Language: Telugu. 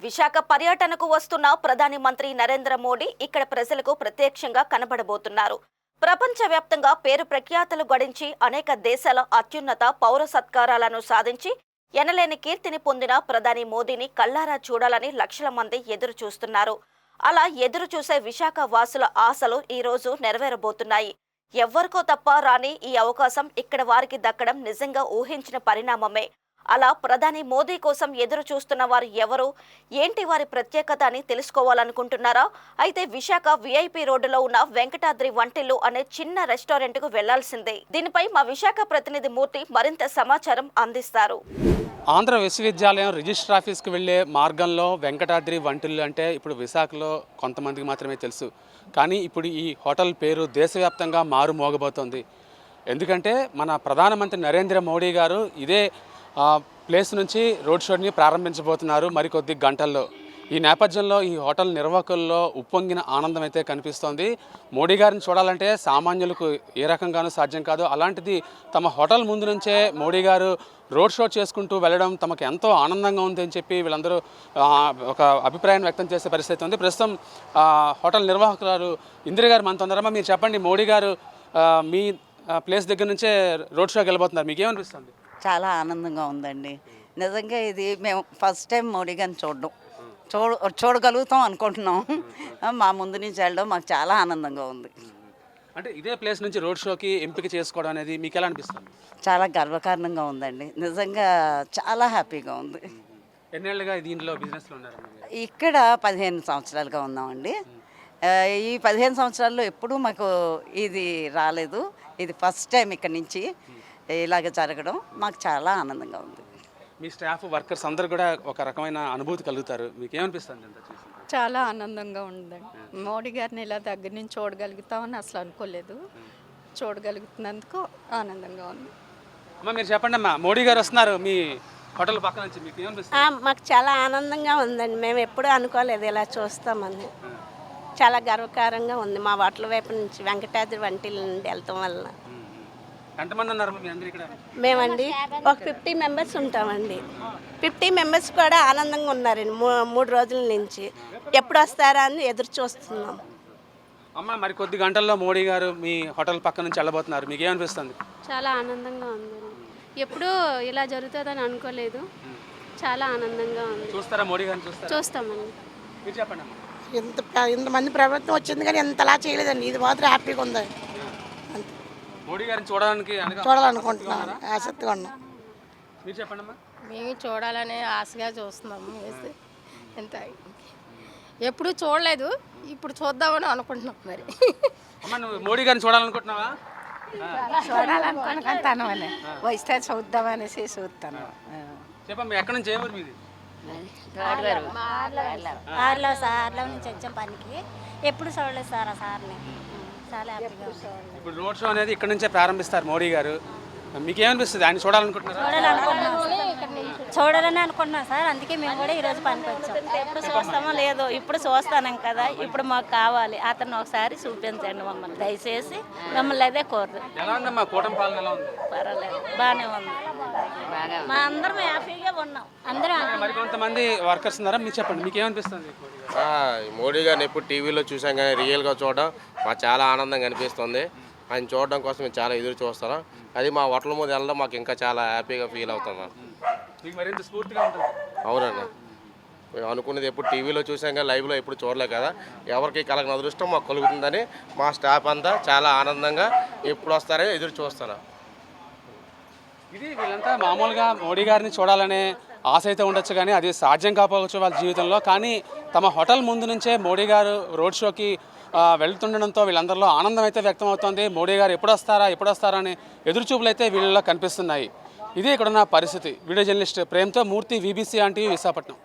విశాఖ పర్యటనకు వస్తున్న ప్రధాని మంత్రి నరేంద్ర మోడీ ఇక్కడ ప్రజలకు ప్రత్యక్షంగా కనబడబోతున్నారు. ప్రపంచవ్యాప్తంగా పేరు ప్రఖ్యాతులు గడించి అనేక దేశాల అత్యున్నత పౌర సత్కారాలను సాధించి ఎనలేని కీర్తిని పొందిన ప్రధాని మోదీని కళ్లారా చూడాలని లక్షల మంది ఎదురు చూస్తున్నారు. అలా ఎదురు చూసే విశాఖ వాసుల ఆశలు ఈ రోజు నెరవేరబోతున్నాయి. ఎవ్వరికో తప్ప రాని ఈ అవకాశం ఇక్కడ వారికి దక్కడం నిజంగా ఊహించిన పరిణామమే. అలా ప్రధాని మోదీ కోసం ఎదురు చూస్తున్న వారు ఎవరు, ఏంటి వారి ప్రత్యేకత అని తెలుసుకోవాలనుకుంటున్నారా? అయితే విశాఖ విఐపి రోడ్డులో ఉన్న వెంకటాద్రి వంటిల్లు అనే చిన్న రెస్టారెంట్ కు వెళ్లాల్సిందే. దీనిపై మా విశాఖ ప్రతినిధి మూర్తి మరింత సమాచారం అందిస్తారు. ఆంధ్ర విశ్వవిద్యాలయం రిజిస్టర్ ఆఫీస్కి వెళ్లే మార్గంలో వెంకటాద్రి వంటిల్లు అంటే ఇప్పుడు విశాఖలో కొంతమందికి మాత్రమే తెలుసు. కానీ ఇప్పుడు ఈ హోటల్ పేరు దేశవ్యాప్తంగా మారుమోగబోతోంది. ఎందుకంటే మన ప్రధానమంత్రి నరేంద్ర మోడీ గారు ఇదే ప్లేస్ నుంచి రోడ్ షోని ప్రారంభించబోతున్నారు మరికొద్ది గంటల్లో. ఈ నేపథ్యంలో ఈ హోటల్ నిర్వాహకుల్లో ఉప్పొంగిన ఆనందం అయితే కనిపిస్తోంది. మోడీ గారిని చూడాలంటే సామాన్యులకు ఏ రకంగానూ సాధ్యం కాదు. అలాంటిది తమ హోటల్ ముందు నుంచే మోడీ గారు రోడ్ షో చేసుకుంటూ వెళ్ళడం తమకు ఎంతో ఆనందంగా ఉందని చెప్పి వీళ్ళందరూ ఒక అభిప్రాయం వ్యక్తం చేసే పరిస్థితి ఉంది. ప్రస్తుతం హోటల్ నిర్వాహకులు ఇందిర గారు మనతో ఉన్నారమ్మా. మీరు చెప్పండి, మోడీ గారు మీ ప్లేస్ దగ్గర నుంచే రోడ్ షోకి వెళ్ళబోతున్నారు, మీకు ఏమనిపిస్తుంది? చాలా ఆనందంగా ఉందండి. నిజంగా ఇది మేము ఫస్ట్ టైం మోడీ గారిని చూడగలుగుతాం అనుకుంటున్నాం. మా ముందు నుంచి వెళ్ళడం మాకు చాలా ఆనందంగా ఉంది. అంటే ఇదే ప్లేస్ నుంచి రోడ్ షోకి ఎంపిక చేసుకోవడం అనేది మీకు ఎలా అనిపిస్తుంది? చాలా గర్వకారణంగా ఉందండి. నిజంగా చాలా హ్యాపీగా ఉంది. ఎన్నేళ్ళుగా దీంట్లో బిజినెస్లో ఉన్నారు? ఇక్కడ 15 సంవత్సరాలుగా ఉన్నామండి. ఈ 15 సంవత్సరాల్లో ఎప్పుడూ మాకు ఇది రాలేదు. ఇది ఫస్ట్ టైం ఇక్కడ నుంచి ఇలాగ జరగడం మాకు చాలా ఆనందంగా ఉంది. మీ స్టాఫ్ వర్కర్స్ అందరూ కూడా ఒక రకమైన అనుభూతి కలుగుతారు, మీకు ఏమనిపిస్తుంది? చాలా ఆనందంగా ఉందండి. మోడీ గారిని ఇలా దగ్గర నుంచి చూడగలుగుతామని అసలు అనుకోలేదు. చూడగలుగుతున్నందుకు ఆనందంగా ఉంది. అమ్మా మీరు చెప్పండి అమ్మా, మోడీ గారు వస్తున్నారు మీ హోటల్ పక్క నుంచి, మీకు ఏమనిపిస్తుంది? మాకు చాలా ఆనందంగా ఉందండి. మేము ఎప్పుడూ అనుకోలేదు ఇలా చూస్తామని. చాలా గర్వకారంగా ఉంది. మా హోటల్ వైపు నుంచి వెంకటాద్రి వంటిల్లు నుండి వెళ్తాం వలన. ఎంతమంది ఉన్నారు మీ అందరూ ఇక్కడ? మేమండి ఒక 50 మెంబర్స్ ఉంటామండి. 50 మెంబర్స్ కూడా ఆనందంగా ఉన్నారండి. 3 రోజుల నుంచి ఎప్పుడు వస్తారా అని ఎదురు చూస్తున్నాం. అమ్మ మరి కొద్ది గంటల్లో మోడీ గారు మీ హోటల్ పక్క నుంచి వెళ్ళబోతున్నారు, మీకు ఏమనిపిస్తుంది? చాలా ఆనందంగా ఉందండి. ఎప్పుడూ ఇలా జరుగుతుందని అనుకోలేదు. చాలా ఆనందంగా ఉంది. చూస్తారా మోడీ గారిని? చూస్తామండి. మీరు చెప్పండి అమ్మా. ఇంతమంది ప్రభుత్వం వచ్చింది కానీ ఇంతలా చేయలేదండి. ఇది మాత్రం హ్యాపీగా ఉంది. మోడీ గారిని చూడాలనుకుంటున్నాను, ఆసక్తిగా ఉన్నాం. మీరు చెప్పండి అమ్మా. మేము చూడాలనే ఆశగా చూస్తున్నాము. ఎంత ఎప్పుడు చూడలేదు, ఇప్పుడు చూద్దామని అనుకుంటున్నాం. మరి అమ్మ నువ్వు మోడీ గారిని చూడాలనుకుంటున్నావా? చూడాలనుకుంటాను, వస్తే చూద్దామనేసి చూస్తాను. చెప్పమ్మా, ఎక్కడి నుంచి ఏ ఊరు మీది? సార్లో నుంచి వచ్చాం పనికి. ఎప్పుడు చూడలేదు సార్ ఆ సార్ని. చాలా హ్యాపీగా ఉంది. ఇప్పుడు రోడ్ షో అనేది ఇక్కడ నుంచే ప్రారంభిస్తారు మోడీ గారు, మీకు ఏమనిపిస్తుంది? ఆయన చూడాలనుకుంటున్నారా? చూడాలని అనుకుంటున్నాం సార్. అందుకే మేము కూడా ఈరోజు పనికి వచ్చాం. ఎప్పుడు చూస్తామో లేదో ఇప్పుడు చూస్తాం కదా. ఇప్పుడు మాకు కావాలి, అతను ఒకసారి చూపించండి మమ్మల్ని, దయచేసి మమ్మల్ని అదే కోరదు. ఎలా ఉందమ్మా కూటమి పాలన? ఎలా ఉంది? పర్వాలేదు, బాగానే ఉంది. మా అందరం హ్యాపీగా ఉన్నాం. అందరం మరి కొంతమంది వర్కర్స్ ఉన్నారా, మీరు చెప్పండి, మీకు ఏమనిపిస్తుంది? మోడీ గారిని ఎప్పుడు టీవీలో చూసాం కానీ రియల్గా చూడడం మాకు చాలా ఆనందంగా అనిపిస్తుంది. ఆయన చూడడం కోసం మేము చాలా ఎదురు చూస్తున్నాం. అది మా హోటల్ ముందు వెళ్ళడం మాకు ఇంకా చాలా హ్యాపీగా ఫీల్ అవుతున్నాం. అవునండి, మేము అనుకున్నది ఎప్పుడు టీవీలో చూసాం కానీ లైవ్లో ఎప్పుడు చూడలే కదా. ఎవరికి కలగని అదృష్టం మాకు కలుగుతుందని మా స్టాఫ్ అంతా చాలా ఆనందంగా ఎప్పుడు వస్తారని ఎదురు చూస్తున్నాం. ఇది వీళ్ళంతా మామూలుగా మోడీ గారిని చూడాలనే ఆశ అయితే ఉండొచ్చు, కానీ అది సాధ్యం కాకపోవచ్చు వాళ్ళ జీవితంలో. కానీ తమ హోటల్ ముందు నుంచే మోడీ గారు రోడ్ షోకి వెళ్తుండడంతో వీళ్ళందరిలో ఆనందం అయితే వ్యక్తం అవుతుంది. మోడీ గారు ఎప్పుడు వస్తారా అనే ఎదురుచూపులు అయితే వీళ్ళలో కనిపిస్తున్నాయి. ఇది ఇక్కడున్న పరిస్థితి. వీడియో జర్నలిస్ట్ ప్రేమ్తో Murthy, VBC on TV, Visakhapatnam.